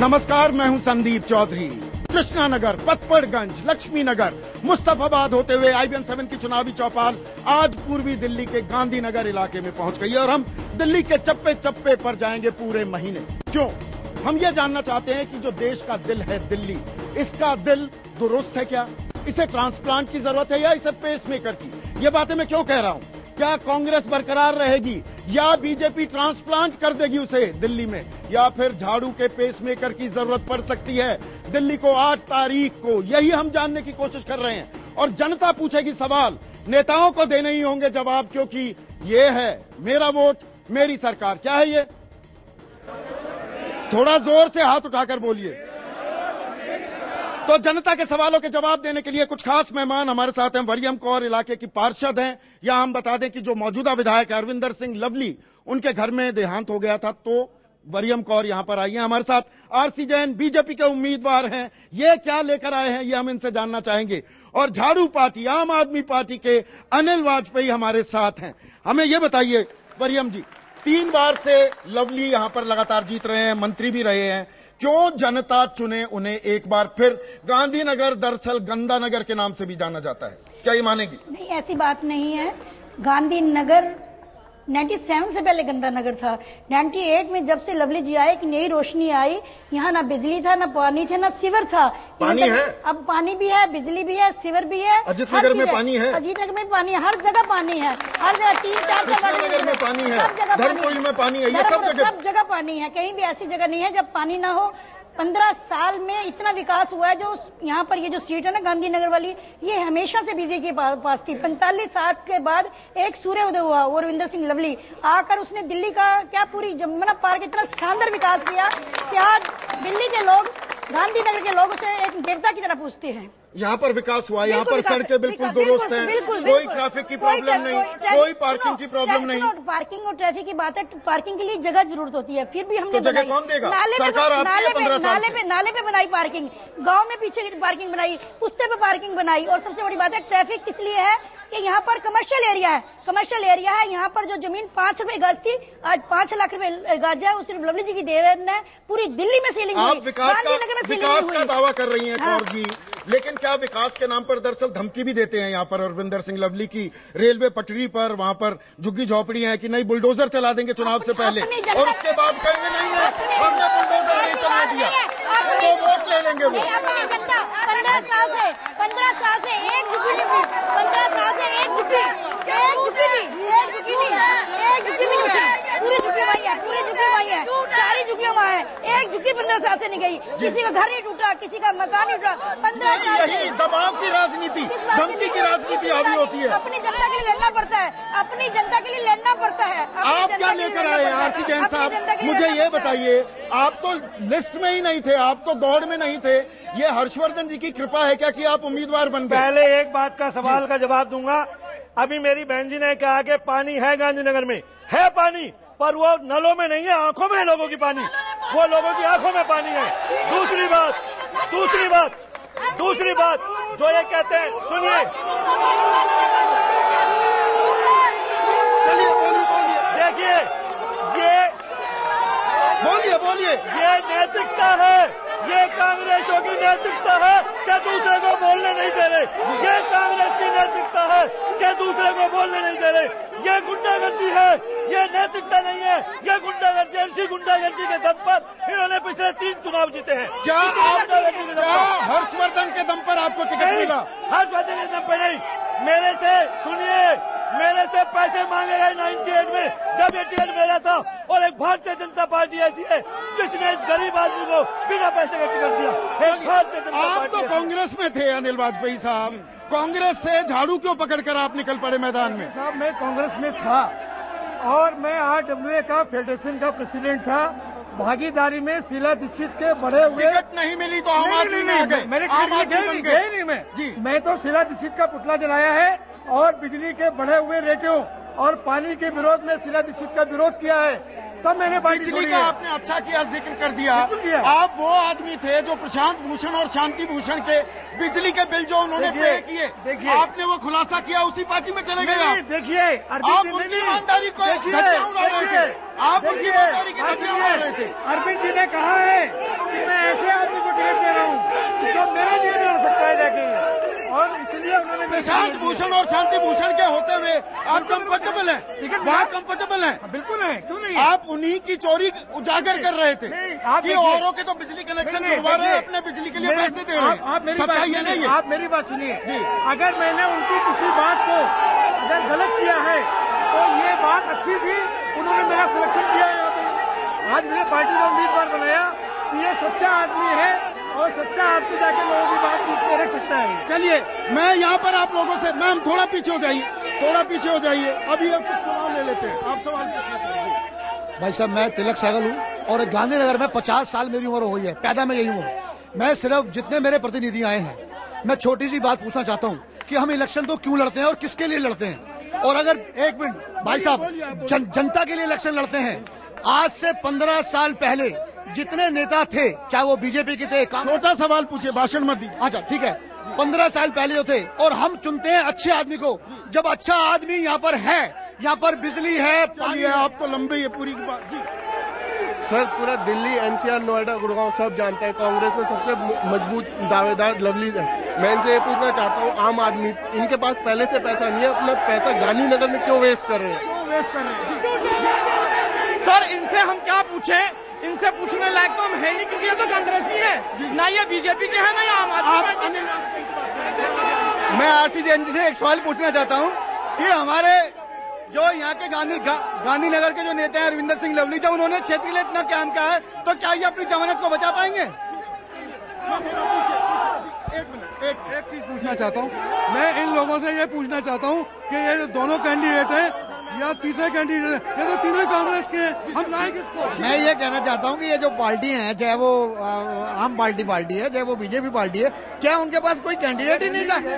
नमस्कार, मैं हूं संदीप चौधरी। कृष्णानगर, पतपड़गंज, लक्ष्मी नगर, मुस्तफाबाद होते हुए IBN 7 की चुनावी चौपाल आज पूर्वी दिल्ली के गांधीनगर इलाके में पहुंच गई है और हम दिल्ली के चप्पे चप्पे पर जाएंगे पूरे महीने। क्यों? हम ये जानना चाहते हैं कि जो देश का दिल है दिल्ली, इसका दिल दुरुस्त है क्या? इसे ट्रांसप्लांट की जरूरत है या इसे पेसमेकर की? ये बातें मैं क्यों कह रहा हूं? क्या कांग्रेस बरकरार रहेगी या बीजेपी ट्रांसप्लांट कर देगी उसे दिल्ली में, या फिर झाड़ू के पेसमेकर की जरूरत पड़ सकती है दिल्ली को 8 तारीख को? यही हम जानने की कोशिश कर रहे हैं और जनता पूछेगी सवाल, नेताओं को देने ही होंगे जवाब, क्योंकि ये है मेरा वोट मेरी सरकार। क्या है ये? थोड़ा जोर से हाथ उठाकर बोलिए। तो जनता के सवालों के जवाब देने के लिए कुछ खास मेहमान हमारे साथ हैं। वरियम कौर इलाके की पार्षद हैं, या हम बता दें कि जो मौजूदा विधायक है अरविंदर सिंह लवली, उनके घर में देहांत हो गया था, तो वरियम कौर यहां पर आई हैं। हमारे साथ RC जैन बीजेपी के उम्मीदवार हैं। ये क्या लेकर आए हैं ये हम इनसे जानना चाहेंगे। और झाड़ू पार्टी, आम आदमी पार्टी के अनिल वाजपेयी हमारे साथ हैं। हमें ये बताइए वरियम जी, 3 बार से लवली यहां पर लगातार जीत रहे हैं, मंत्री भी रहे हैं, क्यों जनता चुने उन्हें एक बार फिर? गांधीनगर दरअसल गंदा नगर के नाम से भी जाना जाता है, क्या ये मानेगी? नहीं, ऐसी बात नहीं है। गांधीनगर 97 से पहले गंदा नगर था। 98 में जब से लवली जी आए कि नई रोशनी आई, यहाँ ना बिजली था, ना पानी थे, ना सीवर था। पानी है? अब पानी भी है, बिजली भी है, सीवर भी है। अजीत नगर में पानी है, अजीत नगर में पानी है, हर जगह पानी है, हर जगह 3-4 नगर में पानी है, धर्मपुरी में पानी है, ये सब जगह पानी है। कहीं भी ऐसी जगह नहीं है जब पानी ना हो। 15 साल में इतना विकास हुआ है। जो यहाँ पर ये जो सीट है ना गांधीनगर वाली, ये हमेशा से बीजेपी के पास थी। 45 साल के बाद एक सूर्योदय हुआ, वो रविंदर सिंह लवली आकर उसने दिल्ली का क्या पूरी जमुना पार्क इतना शानदार विकास किया कि आज दिल्ली के लोग गांधीनगर के लोग उसे एक देवता की तरह पूछते हैं। यहाँ पर विकास हुआ, यहाँ पर सड़कें बिल्कुल दुरुस्त हैं, कोई ट्रैफिक की प्रॉब्लम नहीं, कोई पार्किंग की प्रॉब्लम नहीं। पार्किंग और ट्रैफिक की बात है, पार्किंग के लिए जगह जरूरत होती है, फिर भी हमने तो जगह कौन देगा? सरकार नाले पे बनाई पार्किंग, गांव में पीछे पार्किंग बनाई, पुस्ते पे पार्किंग बनाई। और सबसे बड़ी बात है ट्रैफिक इसलिए है कि यहाँ पर कमर्शियल एरिया है। यहाँ पर जो जमीन 5 रुपए गज थी, आज 5 लाख रुपए गज है। वो सिर्फ लवली जी की देन है। पूरी दिल्ली में सीलिंग हुई। आप विकास का दावा कर रही हैं कौर जी, लेकिन क्या विकास के नाम पर दरअसल धमकी भी देते हैं यहाँ पर अरविंदर सिंह लवली की? रेलवे पटरी पर वहां पर झुग्गी झोपड़ी है कि नहीं बुलडोजर चला देंगे चुनाव से पहले, और उसके बाद कहेंगे नहीं है हमने बुलडोजर नहीं चलने दिया, तो वोट ले लेंगे वो। 15 साल से एक झुग्गी नहीं हुई, 15 साल से एक झुग्गी पूरी झुग्गी वही है, सारी झुग्गियां वहाँ है। एक झुग्गी 15 साल से नहीं गई। किसी का घर नहीं टूटा, किसी का मकान नहीं टूटा। 15 साल से दबाव की राजनीति, धमकी की राजनीति हावी होती है। अपनी जनता के लिए लड़ना पड़ता है, अपनी जनता के लिए लड़ना पड़ता है। आप क्या लेकर आए RC जैन साहब? मुझे ये बताइए, आप तो लिस्ट में ही नहीं थे, आप तो दौड़ में नहीं थे, ये हर्षवर्धन जी की कृपा है क्या कि आप उम्मीदवार बन गए? पहले एक बात का सवाल का जवाब दूंगा। अभी मेरी बहन जी ने कहा कि पानी है गांधीनगर में, है पानी, पर वो नलों में नहीं है, आंखों में है लोगों की पानी, वो लोगों की आंखों में पानी है। दूसरी बात जो ये कहते हैं, सुनिए, देखिए, बोलिए, ये नैतिकता है, ये कांग्रेसों की नैतिकता है कि दूसरे को बोलने नहीं दे रहे। ये कांग्रेस की नैतिकता है कि दूसरे को बोलने नहीं दे रहे। ये गुंडागर्दी है, ये नैतिकता नहीं है, ये गुंडागर्दी। इसी गुंडागर्दी के दम पर इन्होंने पिछले 3 चुनाव जीते हैं। क्या हर्षवर्धन के दम पर आपको टिकट मिला? हर्षवर्धन के दम पर नहीं। मेरे से पैसे मांगे गए 98 में जब ये टिकट मिला था, और एक भारतीय जनता पार्टी ऐसी है जिसने इस गरीब आदमी को बिना पैसे का टिकट दिया। एक भारतीय जनता आप पार्टी। तो कांग्रेस में थे अनिल वाजपेयी साहब, कांग्रेस से झाड़ू क्यों पकड़कर आप निकल पड़े मैदान में? साहब, मैं कांग्रेस में था और मैं RWA का फेडरेशन का प्रेसिडेंट था। भागीदारी में शीला दीक्षित के बढ़े हुए टिकट नहीं मिली तो आम आदमी में आ गए। मैंने मैं तो शीला दीक्षित का पुतला जलाया है और बिजली के बढ़े हुए रेटों और पानी के विरोध में शीला दीक्षित का विरोध किया है। तब मैंने पार्टी बिजली छोड़ी का है। आपने अच्छा किया, जिक्र कर दिया। बिल्कुल किया। आप वो आदमी थे जो प्रशांत भूषण और शांति भूषण के बिजली के बिल जो उन्होंने पे किए, आपने वो खुलासा किया, उसी पार्टी में चले गए आप। देखिए आप उनकी ईमानदारी को धज्जियां उड़ा रहे थे, आप उनकी ईमानदारी की धज्जियां उड़ा रहे थे। अरविंद जी ने कहा है कि मैं ऐसे आदमी को टिकट दे रहा हूँ जो मेरे लिए लड़ सकता है जाके, और इसलिए उन्होंने प्रशांत भूषण और शांति भूषण के होते हुए आप कंफर्टेबल हैं, बहुत कंफर्टेबल हैं। बिल्कुल है, क्यों नहीं? आप उन्हीं की चोरी उजागर कर रहे थे कि औरों के तो बिजली कनेक्शन जुड़वा रहे हैं, अपने बिजली के लिए पैसे दे रहे हैं। आप मेरी सच्चाई बात है नहीं सुनिए, है। आप मेरी बात सुनिए जी। अगर मैंने उनकी किसी बात को अगर गलत किया है तो ये बात अच्छी थी, उन्होंने मेरा सिलेक्शन किया यहाँ पे, आज मुझे पार्टी का उम्मीदवार बनाया, तो ये सच्चा आदमी है और सच्चा आदमी जाके लोगों की बात पूछ के रख सकता है। चलिए, मैं यहाँ पर आप लोगों से, मैम थोड़ा पीछे हो जाइए, थोड़ा पीछे हो जाइए, अभी अब कुछ सवाल ले लेते हैं। आप सवाल पूछना चाहिए। भाई साहब, मैं तिलक सहगल हूँ और गांधीनगर में 50 साल मेरी उम्र हुई है, पैदा मैं यही हूँ। मैं सिर्फ जितने मेरे प्रतिनिधि आए हैं, मैं छोटी सी बात पूछना चाहता हूँ कि हम इलेक्शन तो क्यों लड़ते हैं और किसके लिए लड़ते हैं। और अगर एक मिनट भाई साहब, जनता के लिए इलेक्शन लड़ते हैं। आज से 15 साल पहले जितने नेता थे, चाहे वो बीजेपी के थे, छोटा सवाल पूछिए, भाषण मत दीजिए। अच्छा ठीक है, 15 साल पहले जो थे, और हम चुनते हैं अच्छे आदमी को। जब अच्छा आदमी यहाँ पर है, यहाँ पर बिजली है, पानी चलिए, है, आप तो लंबे ये पूरी की बात। जी सर, पूरा दिल्ली, एनसीआर, नोएडा, गुड़गांव सब जानता है कांग्रेस में सबसे मजबूत दावेदार लवली है। मैं इनसे ये पूछना चाहता हूँ, आम आदमी, इनके पास पहले से पैसा नहीं है, अपना पैसा गांधीनगर में क्यों वेस्ट कर रहे हैं? क्यों वेस्ट कर रहे हैं? सर, इनसे हम क्या पूछें? इनसे पूछने लायक तो हम है नहीं, क्योंकि ये तो कांग्रेसी है, ना ये बीजेपी के हैं ना ये आम आदमी पार्टी के। मैं आरसी जैन जी से एक सवाल पूछना चाहता हूँ कि हमारे जो यहाँ के गांधीनगर के जो नेता हैं अरविंदर सिंह लवली, जब उन्होंने क्षेत्र के लिए इतना काम किया है, तो क्या ये अपनी जमानत को बचा पाएंगे? एक चीज पूछना चाहता हूँ, मैं इन लोगों से ये पूछना चाहता हूँ कि ये जो दोनों कैंडिडेट हैं या तीसरे कैंडिडेट, ये तो तीनों कांग्रेस के हैं, हम लाएं किसको? मैं ये कहना चाहता हूँ कि ये जो पार्टी है, चाहे वो आम पार्टी है, चाहे वो बीजेपी पार्टी है, क्या उनके पास कोई कैंडिडेट ही नहीं था? मैम,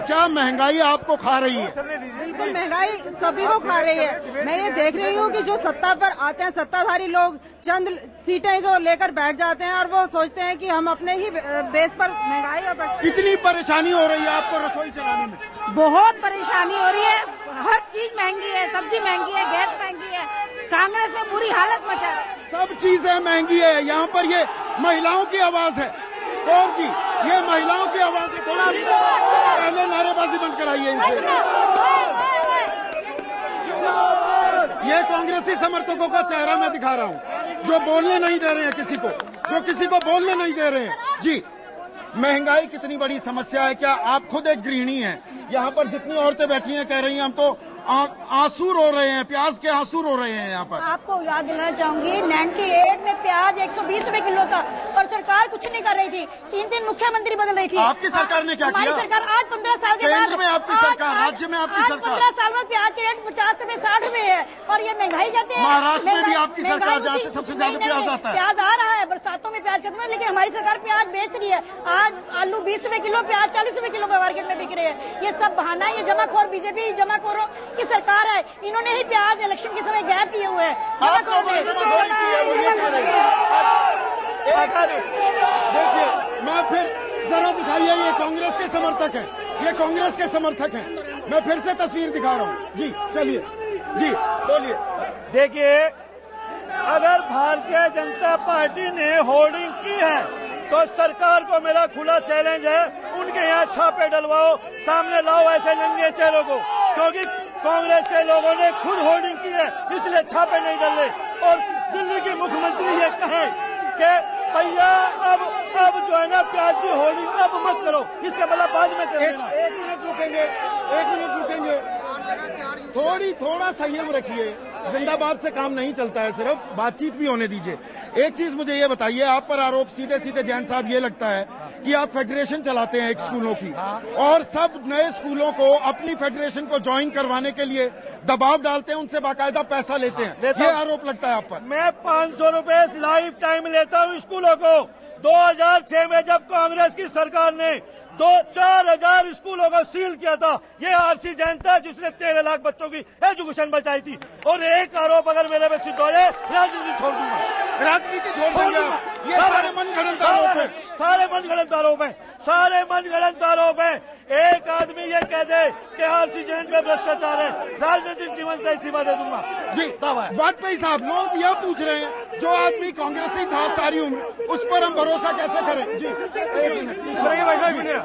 क्या महंगाई आपको खा रही है? बिल्कुल, महंगाई सभी को खा रही है। मैं ये देख रही हूँ कि जो सत्ता पर आते हैं, सत्ताधारी लोग चंद सीटें जो लेकर बैठ जाते हैं और वो सोचते हैं कि हम अपने ही बेस पर महंगाई और कितनी परेशानी हो रही है आपको रसोई चलाने में? बहुत परेशानी हो रही है, हर चीज महंगी है, सब्जी महंगी है, गैस महंगी है, कांग्रेस ने बुरी हालत मचा है। सब चीजें महंगी है। यहाँ पर ये महिलाओं की आवाज है। कौर जी, ये महिलाओं की आवाज है, थोड़ा पहले नारेबाजी बंद कराइए इनसे। ये कांग्रेसी समर्थकों का चेहरा मैं दिखा रहा हूँ, जो बोलने नहीं दे रहे हैं किसी को, जो किसी को बोलने नहीं दे रहे हैं। जी, महंगाई कितनी बड़ी समस्या है। क्या आप खुद एक गृहिणी हैं? यहाँ पर जितनी औरतें बैठी हैं कह रही हैं हम तो आंसू रो रहे हैं, प्याज के आंसू रो रहे हैं। यहाँ पर आपको याद दिलाना चाहूंगी 98 में प्याज 120 रुपए किलो था और सरकार कुछ नहीं कर रही थी। 3 मुख्यमंत्री बदल रही थी। आपकी सरकार ने क्या किया? हमारी सरकार आज 15 साल के बाद, केंद्र में आपकी सरकार, राज्य में आपकी सरकार, 15 साल में प्याज के रेट 50 रुपए 60 रुपए है और ये महंगाई जाती है। महाराष्ट्र में भी आपकी सरकार, जहाँ से सबसे ज्यादा प्याज आता है। प्याज आ रहा है, बरसातों में प्याज खत्म है, लेकिन हमारी सरकार प्याज बेच रही है। आज आलू 20 रुपए किलो, प्याज 40 रुपए किलो मार्केट में बिक रहे हैं। ये सब बहाना है, ये जमाखोर बीजेपी जमाखोरों की सरकार है। इन्होंने ही प्याज इलेक्शन के समय गैप किए हुए हैं। देखिए, मैं फिर जरा दिखाइए, ये कांग्रेस के समर्थक हैं, ये कांग्रेस के समर्थक हैं। मैं फिर से तस्वीर दिखा रहा हूँ। जी चलिए, जी बोलिए। देखिए, अगर भारतीय जनता पार्टी ने होर्डिंग की है तो सरकार को मेरा खुला चैलेंज है, उनके यहाँ छापे डलवाओ, सामने लाओ ऐसे नंगे चेहरों को, क्योंकि कांग्रेस के लोगों ने खुद होर्डिंग की है, इसलिए छापे नहीं डल रहे। और दिल्ली के मुख्यमंत्री ये कहें कि भैया अब जो है ना प्याज की होर्डिंग अब मत करो, इसका मतलब बाद में करेंगे। एक मिनट रुकेंगे, थोड़ा संयम रखिए। जिंदाबाद से काम नहीं चलता है, सिर्फ बातचीत भी होने दीजिए। एक चीज मुझे ये बताइए, आप पर आरोप सीधे जैन साहब ये लगता है कि आप फेडरेशन चलाते हैं एक स्कूलों की और सब नए स्कूलों को अपनी फेडरेशन को ज्वाइन करवाने के लिए दबाव डालते हैं, उनसे बाकायदा पैसा लेते हैं, ये आरोप लगता है आप पर। मैं 500 रुपए लाइफ टाइम लेता हूँ स्कूलों को। 2006 में जब कांग्रेस की सरकार ने 4,000 स्कूलों को सील किया था। ये आरसी जैन था जिसने 13 लाख बच्चों की एजुकेशन बचाई थी। और एक आरोप अगर मेरे पे सिद्ध हो जाए, राजनीति छोड़ दूंगा। राजनीति छोड़ देंगे आप? ये सारे मनगढ़ंत आरोप हैं। सारे मनगढ़ंत आरोप हैं, सारे मनगढ़ंत आरोप हैं। एक आदमी ये कह दे कि आरसी जैन पे भ्रष्टाचार है, राजनीतिक जीवन से इस्तीफा दे दूंगा। जी वाजपेयी साहब, लोग यह पूछ रहे हैं जो आदमी कांग्रेसी था सारी उम्र, उस पर हम भरोसा कैसे करें? जी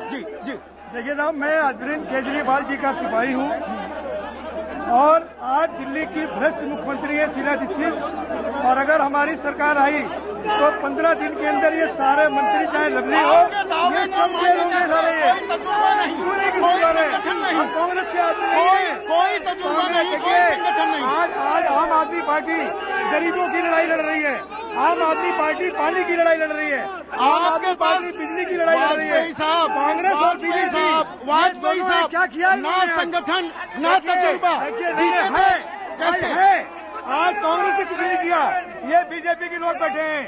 जी जी देखिए साहब, मैं अरविंद केजरीवाल जी का सिपाही हूँ और आज दिल्ली की भ्रष्ट मुख्यमंत्री है शीला दीक्षित। और अगर हमारी सरकार आई तो 15 दिन के अंदर ये सारे मंत्री चाहे लवली हो, ये सब जेल होंगे सारे। कोई तजुर्बा नहीं, कोई संगठन नहीं, कांग्रेस के आदमी कोई तजुर्बा नहीं, कोई संगठन नहीं। आज आम आदमी पार्टी गरीबों की लड़ाई लड़ रही है, आम आदमी पार्टी पानी की लड़ाई लड़ रही है, आम आदमी पार्टी बिजली की लड़ाई लड़ रही है। कांग्रेस और बीजेपी, वाजपेयी साहब क्या किया? ना संगठन ना तजुर्बा, कैसे है? आज कांग्रेस ने कुछ नहीं किया, ये बीजेपी के लोग बैठे हैं।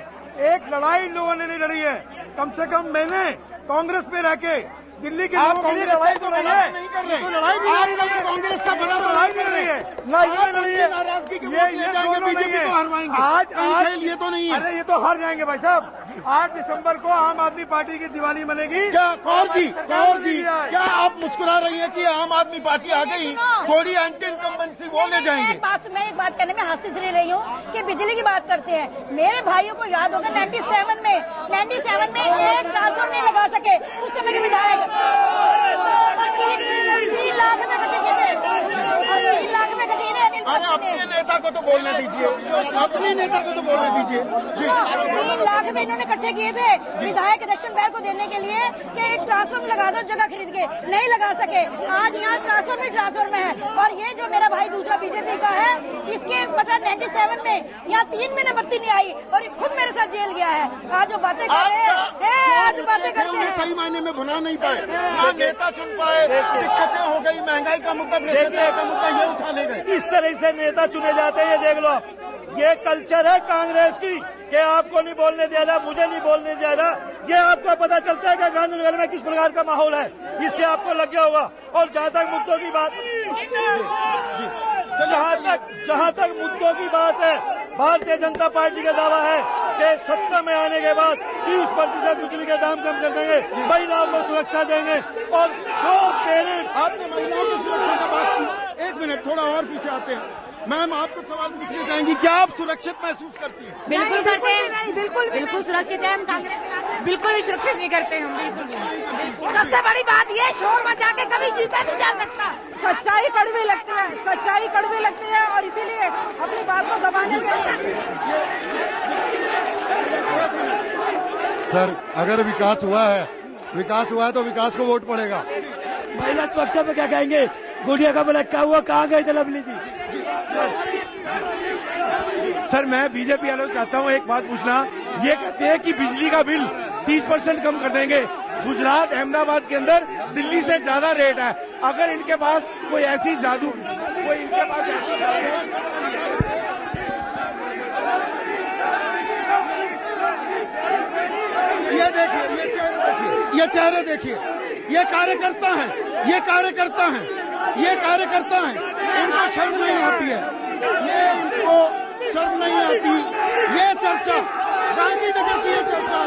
एक लड़ाई इन लोगों ने नहीं लड़ी है। कम से कम मैंने कांग्रेस में रह के दिल्ली के लोगों के लिए लड़ाई तो लड़ी है, नहीं कर रहे। तो लड़ाई भी कांग्रेस का बड़ा लड़ाई भी लड़ी है ना, ये लड़ी है। नाराजगी के वोट ले जाएंगे, बीजेपी को हरवाएंगे। आज ये तो नहीं है। अरे ये तो हार जाएंगे भाई साहब। 8 दिसंबर को आम आदमी पार्टी की दिवाली मनेगी। क्या कौर जी, क्या आप मुस्कुरा रही हैं कि आम आदमी पार्टी आ गई, थोड़ी एंटी इनकम्बेंसी वो ले जाएंगे? मैं एक बात करने में हासिल से रही हूँ कि बिजली की बात करते हैं। मेरे भाइयों को याद होगा 97 में एक ट्रांसफर नहीं लगा सके उस समय के विधायक। 3 लाख में कटे थे, 3 लाख में कटी थे। अरे अपने नेता को तो बोलने दीजिए, अपने नेता को तो बोलने दीजिए। 3 लाख में इन्होंने इकट्ठे किए थे विधायक दर्शन बैग को देने के लिए कि एक ट्रांसफॉर्म लगा दो, जगह खरीद के नहीं लगा सके। आज यहाँ ट्रांसफॉर्म में है। और ये जो मेरा भाई दूसरा बीजेपी का है, इसके मतलब 97 में यहाँ 3 महीने बत्ती नहीं आई और खुद मेरे साथ जेल गया है। आज जो बातें कर रहे हैं, आज बातें करते हैं, सही मायने में भुना नहीं पाए, ना नेता चुन पाए, दिक्कतें हो गई, महंगाई का मुद्दा, भ्रष्टाचार का मुद्दा, ये उठा ले गए। इस तरह से नेता चुने जाते हैं, ये देख लो। ये कल्चर है कांग्रेस की कि आपको नहीं बोलने दिया जा, मुझे नहीं बोलने दिया जा। ये आपको पता चलता है कि गांधीनगर में किस प्रकार का माहौल है, इससे आपको लग गया होगा। और जहां तक मुद्दों की बात मुद्दों की बात है, भारतीय जनता पार्टी का दावा है कि सत्ता में आने के बाद 30% बिजली के दाम कम कर देंगे, महिलाओं को सुरक्षा देंगे। और जो पेरेंट्स, आपने महिलाओं की सुरक्षा की बात की, 1 मिनट थोड़ा और पीछे आते हैं। मैम, आपको सवाल पूछना चाहेंगी, क्या आप सुरक्षित महसूस करती हैं? बिल्कुल करते हैं, बिल्कुल सुरक्षित है। हम कांग्रेस बिल्कुल भी सुरक्षित नहीं करते हम, बिल्कुल भी। सबसे बड़ी बात ये, शोर मचा के कभी जीता नहीं जा सकता। सच्चाई कड़वी लगती है और इसीलिए अपनी बात को दबाने के लिए। सर, अगर विकास हुआ है तो विकास को वोट पड़ेगा। महिला सुरक्षा पे क्या कहेंगे? गुड़िया का बलक्का हुआ, कहाँ गए थे लवली जी? सर, मैं बीजेपी वालों से चाहता हूँ एक बात पूछना। ये कहते हैं कि बिजली का बिल 30% कम कर देंगे। गुजरात, अहमदाबाद के अंदर दिल्ली से ज्यादा रेट है। अगर इनके पास कोई ऐसी जादू, ये चेहरे देखिए, ये कार्यकर्ता हैं, इनको शर्म नहीं आती है, ये चर्चा गांधीनगर की ये चर्चा